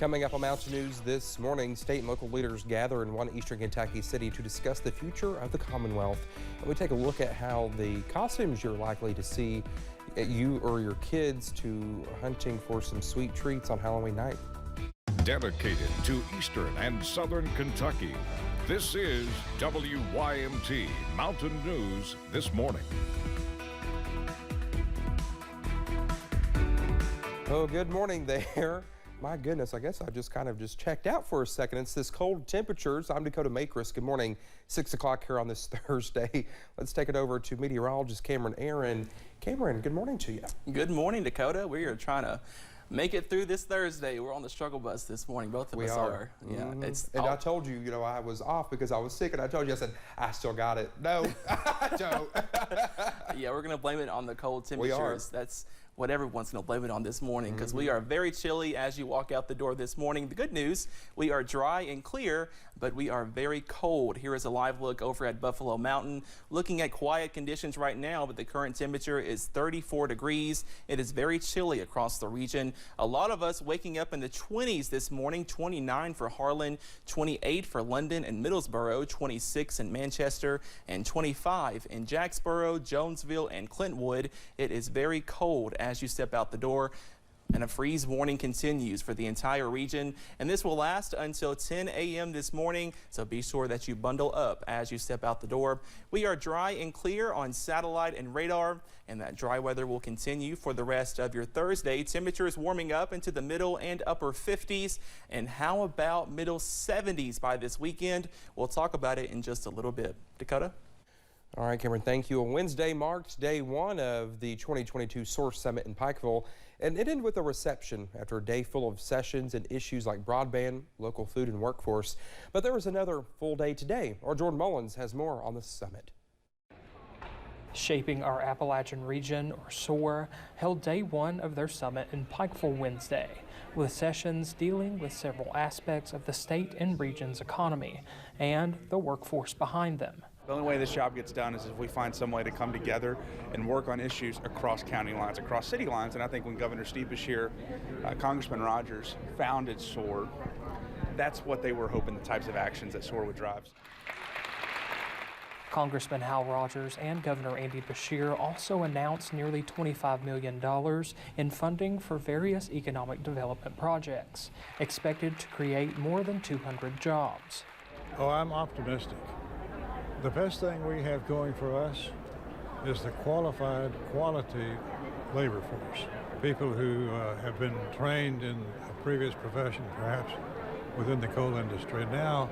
Coming up on Mountain News this morning, state and local leaders gather in one eastern Kentucky city to discuss the future of the Commonwealth. And we take a look at how the costumes you're likely to see you or your kids to hunting for some sweet treats on Halloween night. Dedicated to eastern and southern Kentucky, this is WYMT Mountain News this morning. Oh, good morning there. My goodness, I guess I just kind of checked out for a second. It's this cold temperatures. I'm Dakota Makris. Good morning. 6 o'clock here on this Thursday. Let's take it over to meteorologist Cameron Aaron. Cameron, good morning to you. Good morning, Dakota. We are trying to make it through this Thursday. We're on the struggle bus this morning. Both of us are. Yeah, and I told you, I was off because I was sick, and I told you, I said, I still got it. No, I don't. Yeah, we're going to blame it on the cold temperatures. We are. That's what everyone's going to blame it on this morning, because we are very chilly as you walk out the door this morning. The good news, we are dry and clear, but we are very cold. Here is a live look over at Buffalo Mountain. Looking at quiet conditions right now, but the current temperature is 34 degrees. It is very chilly across the region. A lot of us waking up in the 20s this morning, 29 for Harlan, 28 for London and Middlesboro, 26 in Manchester, and 25 in Jacksboro, Jonesville, and Clintwood. It is very cold as you step out the door, and a freeze warning continues for the entire region, and this will last until 10 a.m. this morning, so be sure that you bundle up as you step out the door. We are dry and clear on satellite and radar, and that dry weather will continue for the rest of your Thursday. Temperatures warming up into the middle and upper 50s, and how about middle 70s by this weekend? We'll talk about it in just a little bit. Dakota? All right, Cameron, thank you. Wednesday marked day one of the 2022 Source Summit in Pikeville, and it ended with a reception after a day full of sessions and issues like broadband, local food, and workforce. But there was another full day today. Our Jordan Mullins has more on the summit. Shaping Our Appalachian Region, or SOAR, held day one of their summit in Pikeville Wednesday, with sessions dealing with several aspects of the state and region's economy and the workforce behind them. The only way this job gets done is if we find some way to come together and work on issues across county lines, across city lines. And I think when Governor Steve Beshear, Congressman Rogers founded SOAR, that's what they were hoping, the types of actions that SOAR would drive. Congressman Hal Rogers and Governor Andy Beshear also announced nearly $25 million in funding for various economic development projects, expected to create more than 200 jobs. Oh, I'm optimistic. The best thing we have going for us is the qualified, quality labor force. People who have been trained in a previous profession, perhaps within the coal industry, now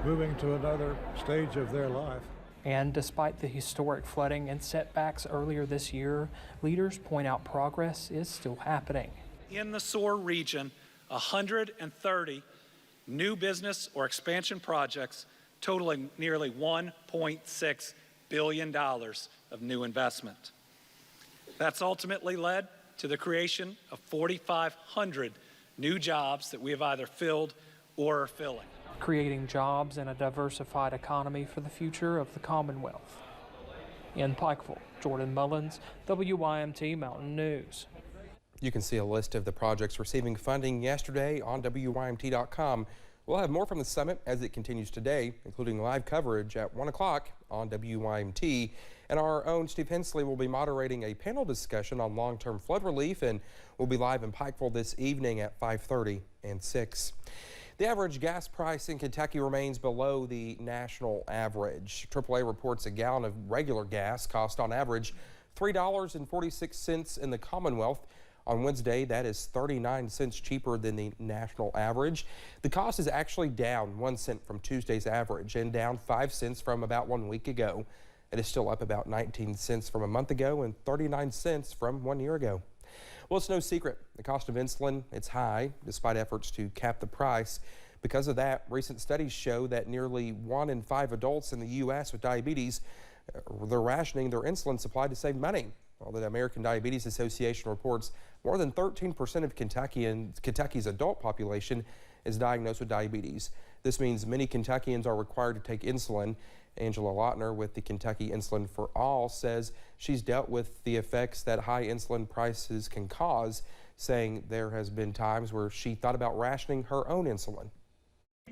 moving to another stage of their life. And despite the historic flooding and setbacks earlier this year, leaders point out progress is still happening. In the SOAR region, 130 new business or expansion projects totaling nearly $1.6 billion of new investment. That's ultimately led to the creation of 4,500 new jobs that we have either filled or are filling. Creating jobs and a diversified economy for the future of the Commonwealth. In Pikeville, Jordan Mullins, WYMT Mountain News. You can see a list of the projects receiving funding yesterday on WYMT.com. We'll have more from the summit as it continues today, including live coverage at 1 o'clock on WYMT. And our own Steve Hensley will be moderating a panel discussion on long-term flood relief, and we'll be live in Pikeville this evening at 5:30 and 6. The average gas price in Kentucky remains below the national average. AAA reports a gallon of regular gas cost on average $3.46 in the Commonwealth. On Wednesday, that is 39 cents cheaper than the national average. The cost is actually down 1 cent from Tuesday's average and down 5 cents from about 1 week ago. It is still up about 19 cents from a month ago and 39 cents from 1 year ago. Well, it's no secret. The cost of insulin, it's high despite efforts to cap the price. Because of that, recent studies show that nearly 1 in 5 adults in the U.S. with diabetes, they're rationing their insulin supply to save money. Well, the American Diabetes Association reports more than 13% of Kentucky's adult population is diagnosed with diabetes. This means many Kentuckians are required to take insulin. Angela Lautner with the Kentucky Insulin for All says she's dealt with the effects that high insulin prices can cause. saying there has been times where she thought about rationing her own insulin.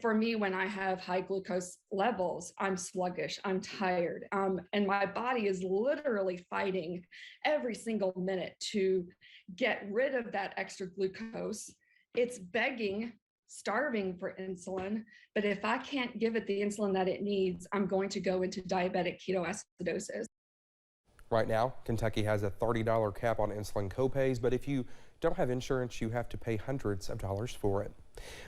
For me, when I have high glucose levels, I'm sluggish, I'm tired, and my body is literally fighting every single minute to get rid of that extra glucose. It's begging, starving for insulin, but if I can't give it the insulin that it needs, I'm going to go into diabetic ketoacidosis. Right now, Kentucky has a $30 cap on insulin copays, but if you don't have insurance, you have to pay hundreds of dollars for it.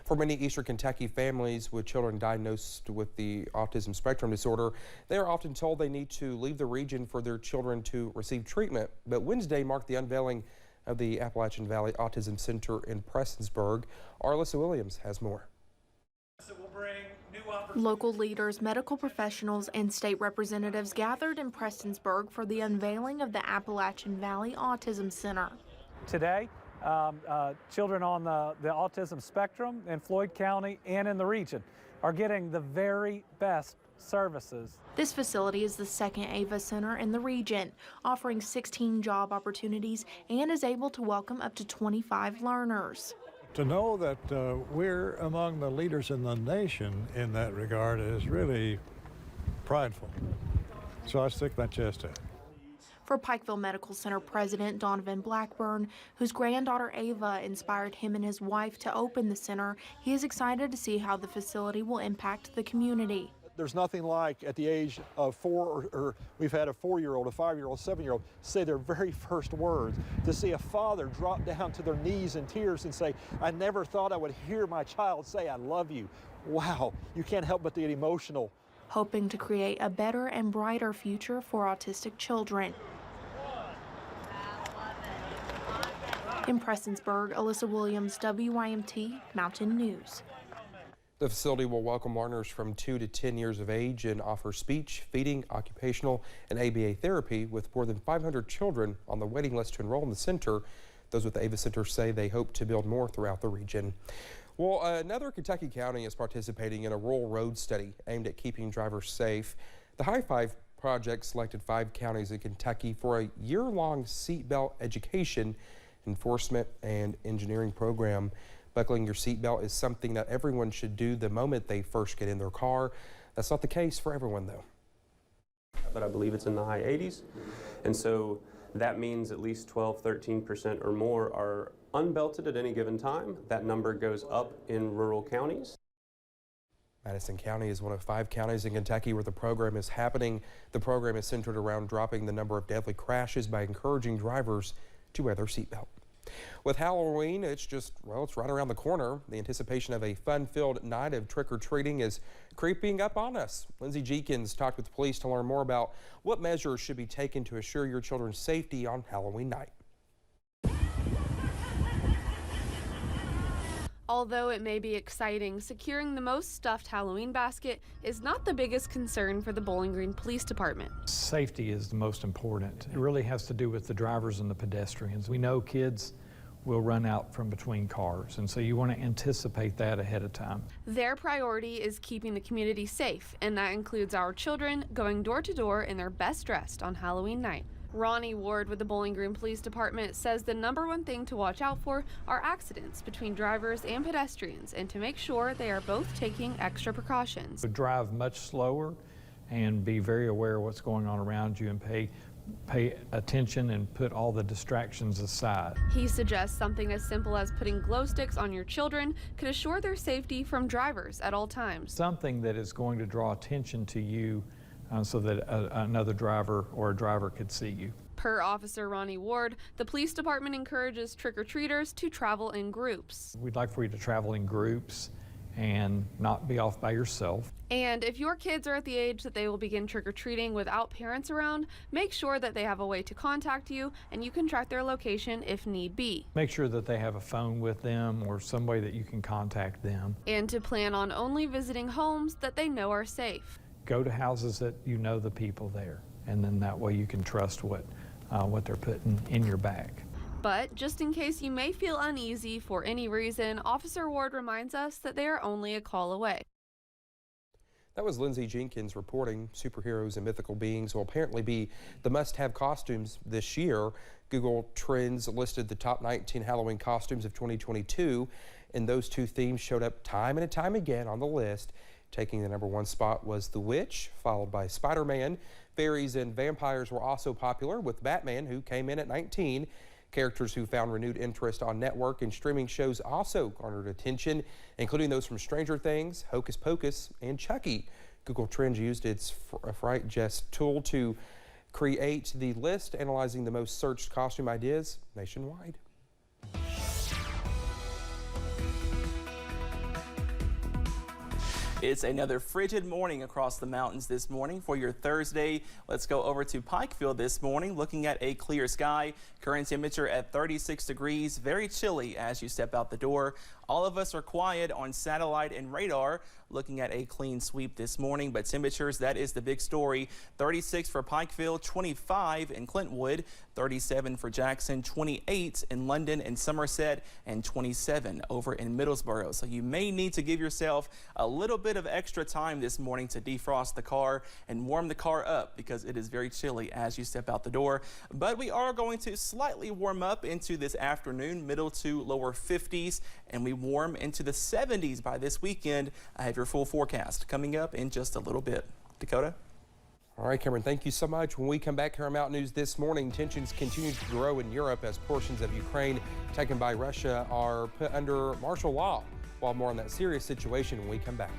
For many Eastern Kentucky families with children diagnosed with the autism spectrum disorder, they are often told they need to leave the region for their children to receive treatment. But Wednesday marked the unveiling of the Appalachian Valley Autism Center in Prestonsburg. Alyssa Williams has more. Local leaders, medical professionals, and state representatives gathered in Prestonsburg for the unveiling of the Appalachian Valley Autism Center. Today, children on the autism spectrum in Floyd County and in the region are getting the very best services. This facility is the second AVA center in the region, offering 16 job opportunities and is able to welcome up to 25 learners. To know that we're among the leaders in the nation in that regard is really prideful. So I stick my chest out. For Pikeville Medical Center President Donovan Blackburn, whose granddaughter Ava inspired him and his wife to open the center, he is excited to see how the facility will impact the community. There's nothing like at the age of 4, or we've had a 4-year-old, a 5-year-old, 7-year-old say their very first words. To see a father drop down to their knees in tears and say, I never thought I would hear my child say, I love you. Wow, you can't help but get emotional. Hoping to create a better and brighter future for autistic children. In Prestonsburg, Alyssa Williams, WYMT Mountain News. The facility will welcome learners from 2 to 10 years of age and offer speech, feeding, occupational, and ABA therapy with more than 500 children on the waiting list to enroll in the center. Those with the AVA Center say they hope to build more throughout the region. Well, another Kentucky county is participating in a rural road study aimed at keeping drivers safe. The High Five project selected 5 counties in Kentucky for a year-long seatbelt education, enforcement, and engineering program. Buckling your seatbelt is something that everyone should do the moment they first get in their car. That's not the case for everyone, though. But I believe it's in the high 80s. And so that means at least 12-13% or more are unbelted at any given time. That number goes up in rural counties. Madison County is one of 5 counties in Kentucky where the program is happening. The program is centered around dropping the number of deadly crashes by encouraging drivers to wear their seatbelt. With Halloween, it's right around the corner. The anticipation of a fun-filled night of trick-or-treating is creeping up on us. Lindsay Jenkins talked with police to learn more about what measures should be taken to assure your children's safety on Halloween night. Although it may be exciting, securing the most stuffed Halloween basket is not the biggest concern for the Bowling Green Police Department. Safety is the most important. It really has to do with the drivers and the pedestrians. We know kids will run out from between cars, and so you want to anticipate that ahead of time. Their priority is keeping the community safe, and that includes our children going door to door in their best dressed on Halloween night. Ronnie Ward with the Bowling Green Police Department says the #1 thing to watch out for are accidents between drivers and pedestrians, and to make sure they are both taking extra precautions. So drive much slower and be very aware of what's going on around you, and pay attention and put all the distractions aside. He suggests something as simple as putting glow sticks on your children could assure their safety from drivers at all times. Something that is going to draw attention to you so that another driver or a driver could see you. Per Officer Ronnie Ward, the police department encourages trick-or-treaters to travel in groups. We'd like for you to travel in groups and not be off by yourself. And if your kids are at the age that they will begin trick-or-treating without parents around, make sure that they have a way to contact you and you can track their location if need be. Make sure that they have a phone with them or some way that you can contact them. And to plan on only visiting homes that they know are safe. Go to houses that you know the people there, and then that way you can trust what they're putting in your bag. But just in case you may feel uneasy for any reason, Officer Ward reminds us that they are only a call away. That was Lindsay Jenkins reporting. Superheroes and mythical beings will apparently be the must-have costumes this year. Google Trends listed the top 19 Halloween costumes of 2022, and those two themes showed up time and time again on the list. Taking the #1 spot was The Witch, followed by Spider-Man. Fairies and vampires were also popular, with Batman, who came in at 19. Characters who found renewed interest on network and streaming shows also garnered attention, including those from Stranger Things, Hocus Pocus, and Chucky. Google Trends used its Fright Gest tool to create the list, analyzing the most searched costume ideas nationwide. It's another frigid morning across the mountains this morning for your Thursday. Let's go over to Pikeville this morning, looking at a clear sky. Current temperature at 36 degrees, very chilly as you step out the door. All of us are quiet on satellite and radar, looking at a clean sweep this morning, but temperatures, that is the big story. 36 for Pikeville, 25 in Clintwood, 37 for Jackson, 28 in London and Somerset, and 27 over in Middlesboro. So you may need to give yourself a little bit of extra time this morning to defrost the car and warm the car up, because it is very chilly as you step out the door. But we are going to slightly warm up into this afternoon, middle to lower 50s, and we warm into the 70s by this weekend. I have your full forecast coming up in just a little bit. Dakota? All right, Cameron, thank you so much. When we come back here on Mountain News this morning, tensions continue to grow in Europe as portions of Ukraine taken by Russia are put under martial law. We'll have more on that serious situation when we come back.